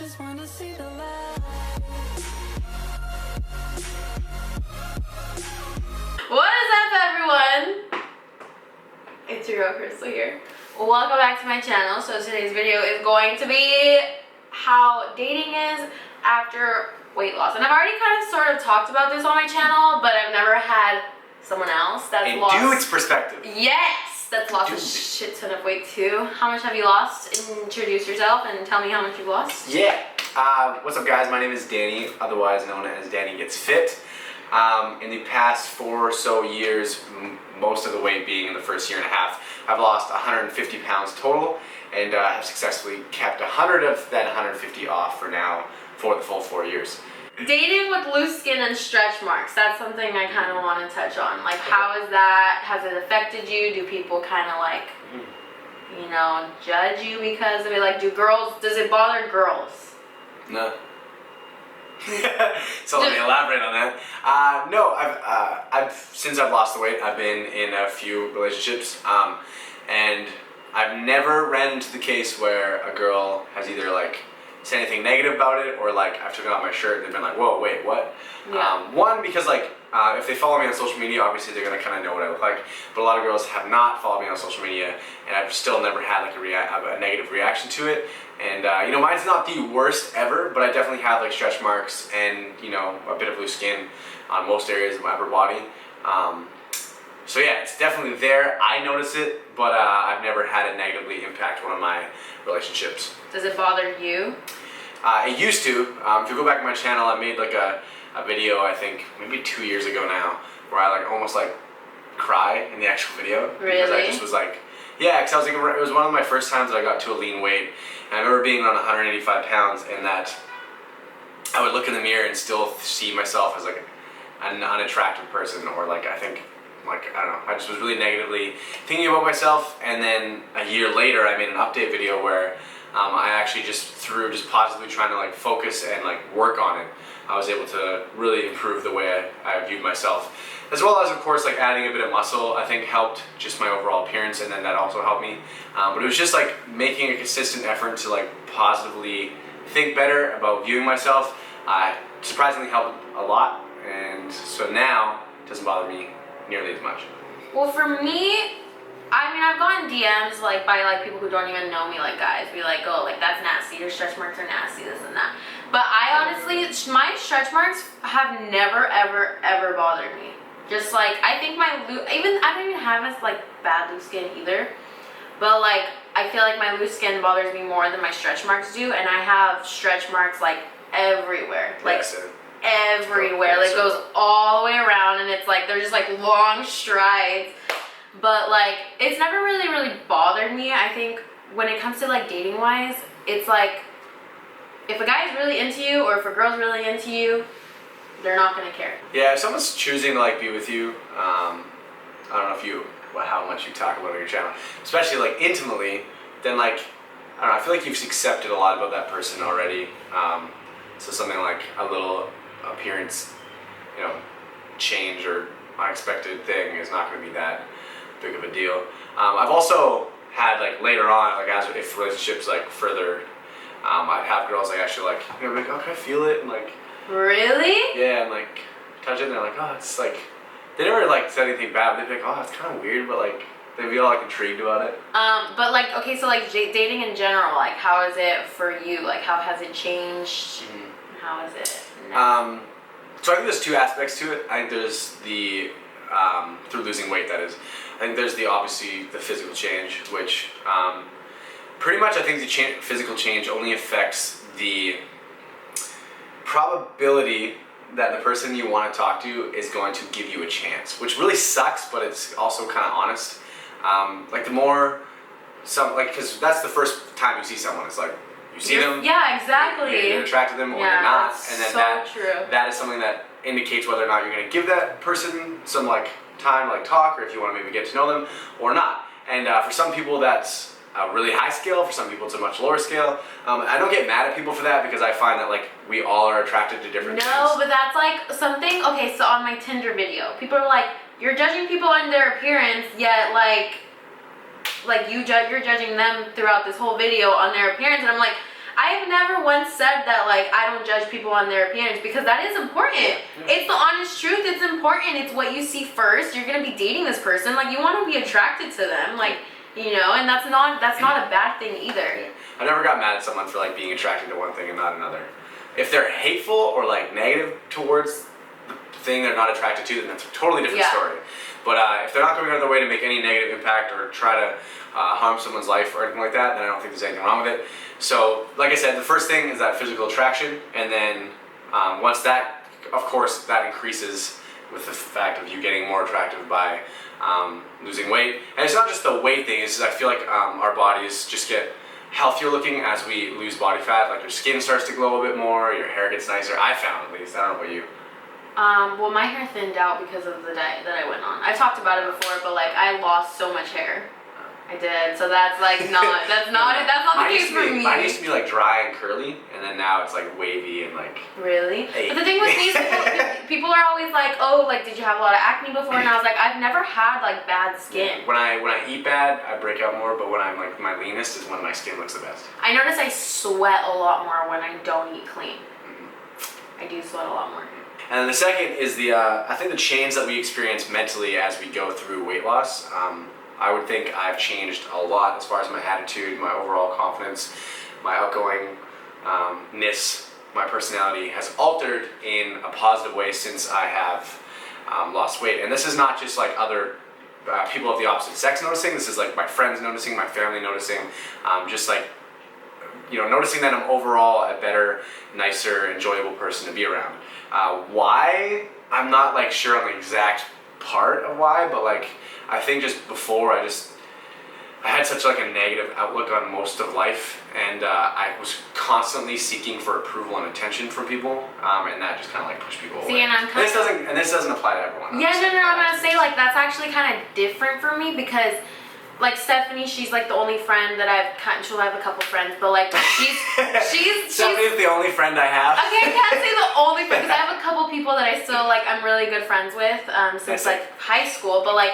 Just wanna see the light. What is up, everyone? It's your girl Crystal here. Welcome back to my channel. So today's video is going to be how dating is after weight loss. And I've already kind of sort of talked about this on my channel, but I've never had someone else that's lost. And do its perspective. Yes, that's lost a shit ton of weight too. How much have you lost? Introduce yourself and tell me how much you've lost. Yeah. What's up, guys? My name is Danny, otherwise known as Danny Gets Fit. In the past 4 or so years, most of the weight being in the first year and a half, I've lost 150 pounds total, and have successfully kept 100 of that 150 off for now for the full 4 years. Dating with loose skin and stretch marks, that's something I kind of want to touch on. Like, how is that? Has it affected you? Do people kind of like, you know, judge you because of it? Like, does it bother girls? No. So let me elaborate on that. No, since I've lost the weight, I've been in a few relationships, and I've never ran into the case where a girl has either like said anything negative about it, or like I've taken off my shirt and they've been like, whoa, wait, what? Yeah. One, because like if they follow me on social media, obviously they're gonna kind of know what I look like. But a lot of girls have not followed me on social media, and I've still never had like a negative reaction to it. And you know, mine's not the worst ever, but I definitely have like stretch marks and, you know, a bit of loose skin on most areas of my upper body. So yeah, it's definitely there. I notice it, but I've never had it negatively impact one of my relationships. Does it bother you? It used to. If you go back to my channel, I made like a video, I think maybe 2 years ago now, where I like almost like cry in the actual video. Really? Because I just was like, yeah, because I was like, it was one of my first times that I got to a lean weight. And I remember being around 185 pounds, and that I would look in the mirror and still see myself as like an unattractive person, or like I think, like, I don't know, I just was really negatively thinking about myself. And then a year later, I made an update video where I actually just positively trying to like focus and like work on it, I was able to really improve the way I viewed myself. As well as, of course, like adding a bit of muscle, I think helped just my overall appearance, and then that also helped me. But it was just like making a consistent effort to like positively think better about viewing myself. Surprisingly helped a lot, and so now it doesn't bother me nearly as much. Well, for me, I mean, I've gotten DMs like by like people who don't even know me, like guys be like, oh, like that's nasty, your stretch marks are nasty, this and that. But I honestly, my stretch marks have never ever bothered me. Just like, I think I don't even have as like bad loose skin either, but like I feel like my loose skin bothers me more than my stretch marks do, and I have stretch marks like everywhere, like everywhere, like goes all the way around, and it's like they're just like long strides. But like it's never really bothered me. I think when it comes to like dating wise, it's like if a guy's really into you, or if a girl's really into you, they're not gonna care. Yeah, if someone's choosing to like be with you, I don't know how much you talk about on your channel, especially like intimately, then like, I don't know, I feel like you've accepted a lot about that person already. So something like a little appearance, you know, change or unexpected thing is not gonna be that big of a deal. I've also had like later on, like if relationships like further, I'd have girls like actually like, you know, like, oh, can I feel it? And like, really? yeah, and like touch it, and they're like, oh, it's like, they never like said anything bad, but they'd be like, oh, it's kind of weird, but like they'd be all like intrigued about it. But like, okay, so like dating in general, like how is it for you? Like how has it changed? How is it now? So I think there's 2 aspects to it. I think there's the through losing weight, that is. I think there's obviously the physical change, which pretty much I think the physical change only affects the probability that the person you want to talk to is going to give you a chance, which really sucks, but it's also kind of honest. Like the more because that's the first time you see someone, it's like you see them, yeah, exactly, you're attracted to them, or you're not, and then true. That is something that indicates whether or not you're going to give that person some like time to like talk, or if you want to maybe get to know them or not. And for some people that's a really high scale, for some people it's a much lower scale. I don't get mad at people for that, because I find that like we all are attracted to different things. No, but that's like something, okay, so on my Tinder video, people are like, you're judging people on their appearance, yet like you're judging them throughout this whole video on their appearance, and I'm like, I've never once said that like I don't judge people on their appearance, because that is important. It's the honest truth. It's important. It's what you see first. You're gonna be dating this person, like you want to be attracted to them, like, you know, and that's not a bad thing either. I never got mad at someone for like being attracted to one thing and not another. If they're hateful or like negative towards the thing they're not attracted to, then that's a totally different story. But if they're not going out of their way to make any negative impact or try to harm someone's life or anything like that, then I don't think there's anything wrong with it. So, like I said, the first thing is that physical attraction, and then once that, of course, that increases with the fact of you getting more attractive by losing weight. And it's not just the weight thing, it's just I feel like our bodies just get healthier looking as we lose body fat. Like your skin starts to glow a bit more, your hair gets nicer. I found, at least. I don't know about you. Well, my hair thinned out because of the diet that I went on. I've talked about it before, but like I lost so much hair. I did, so that's like not the case for me. Mine used to be like dry and curly, and then now it's like wavy and like. Really? Hey. But the thing with me is people are always like, oh, like did you have a lot of acne before? And I was like, I've never had like bad skin. When I eat bad, I break out more, but when I'm like my leanest is when my skin looks the best. I notice I sweat a lot more when I don't eat clean. I do sweat a lot more. And then the second is the I think the change that we experience mentally as we go through weight loss. I would think I've changed a lot as far as my attitude, my overall confidence, my outgoingness, my personality has altered in a positive way since I have lost weight. And this is not just like other people of the opposite sex noticing. This is like my friends noticing, my family noticing, just like, you know, noticing that I'm overall a better, nicer, enjoyable person to be around. Why? I'm not like sure on the exact part of why, but like I think just before I had such like a negative outlook on most of life, and I was constantly seeking for approval and attention from people, and that just kind of like pushed people away. And this doesn't apply to everyone. Yeah, no, I'm gonna say like that's actually kind of different for me, because like Stephanie, she's like the only friend that she'll have a couple friends, but like she's Stephanie's the only friend I have. Okay, I can't say the only friend, because I have a couple people that I still like, I'm really good friends with since like high school, but like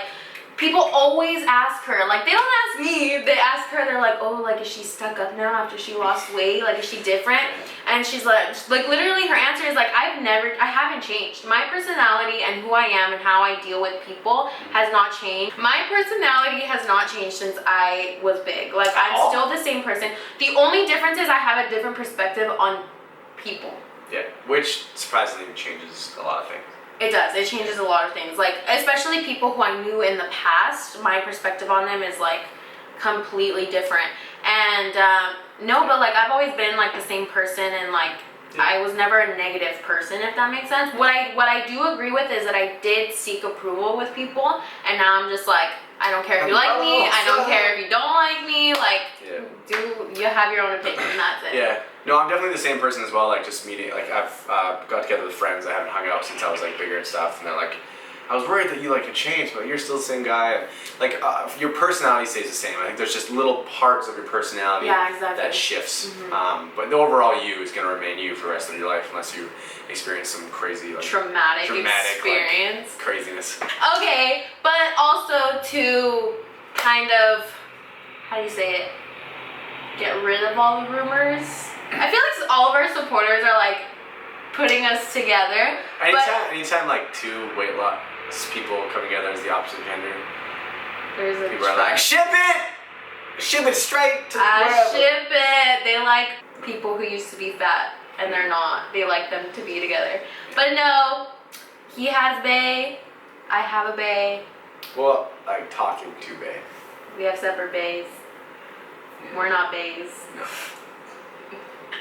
people always ask her, like they don't ask me, they ask her, they're like, oh, like is she stuck up now after she lost weight, like is she different? And she's like literally her answer is like, I haven't changed. My personality and who I am and how I deal with people has not changed. My personality has not changed since I was big. Like I'm still the same person. The only difference is I have a different perspective on people. Yeah, which surprisingly changes a lot of things. It does. It changes a lot of things. Like, especially people who I knew in the past, my perspective on them is like completely different. And no, but like I've always been like the same person, and like I was never a negative person, if that makes sense. What I do agree with is that I did seek approval with people, and now I'm just like, I don't care if you like me, I don't care if you don't like me, like you have your own opinion, and that's it. Yeah. No, I'm definitely the same person as well, like just meeting, like I've got together with friends I haven't hung out since I was like bigger and stuff, and they're like, I was worried that you like had changed, but you're still the same guy. And like your personality stays the same. I think there's just little parts of your personality that shifts. But the overall you is going to remain you for the rest of your life unless you experience some crazy like traumatic experience. Like, craziness. Okay, but also to kind of, how do you say it? Get rid of all the rumors. I feel like all of our supporters are like putting us together. Anytime like two weight loss people come together as the opposite gender, people are like, ship it straight to wherever. Ship it. They like people who used to be fat and they're not. They like them to be together. But no, he has bae, I have a bae. Well, like talking to bae. We have separate baes. We're not baes. No.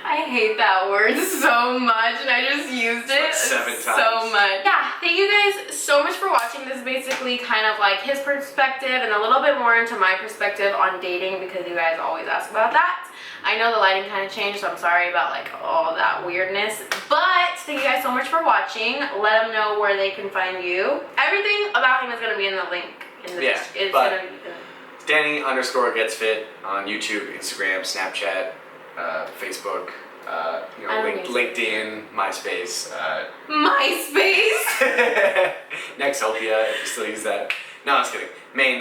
I hate that word so much, and I just used it like 7 times. So much. Yeah, thank you guys so much for watching. This is basically kind of like his perspective and a little bit more into my perspective on dating, because you guys always ask about that. I know the lighting kind of changed, so I'm sorry about like all that weirdness. But thank you guys so much for watching. Let them know where they can find you. Everything about him is going to be in the link in the description. Danny_getsfit on YouTube, Instagram, Snapchat, Facebook, LinkedIn, MySpace. MySpace? Nextopia, if you still use that. No, I was kidding.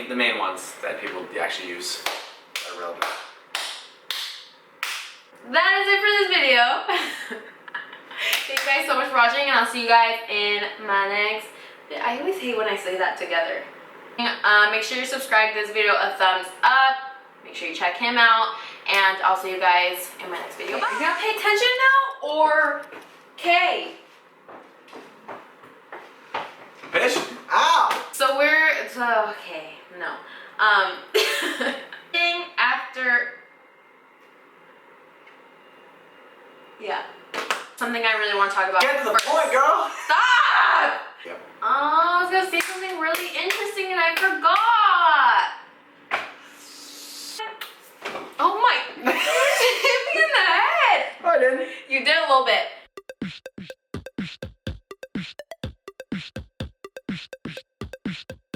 The main ones that people actually use that are relevant. that is it for this video. Thank you guys so much for watching, and I'll see you guys in my next. I always hate when I say that together. Make sure you subscribe to this video a thumbs up. Make sure you check him out, and I'll see you guys in my next video. Bye. You gotta pay attention now, or K? Bitch, ow! So okay, no. Thing after, yeah. Something I really want to talk about. Get to the point, girl! Stop! Yep. Oh, I was gonna say something really interesting and I forgot.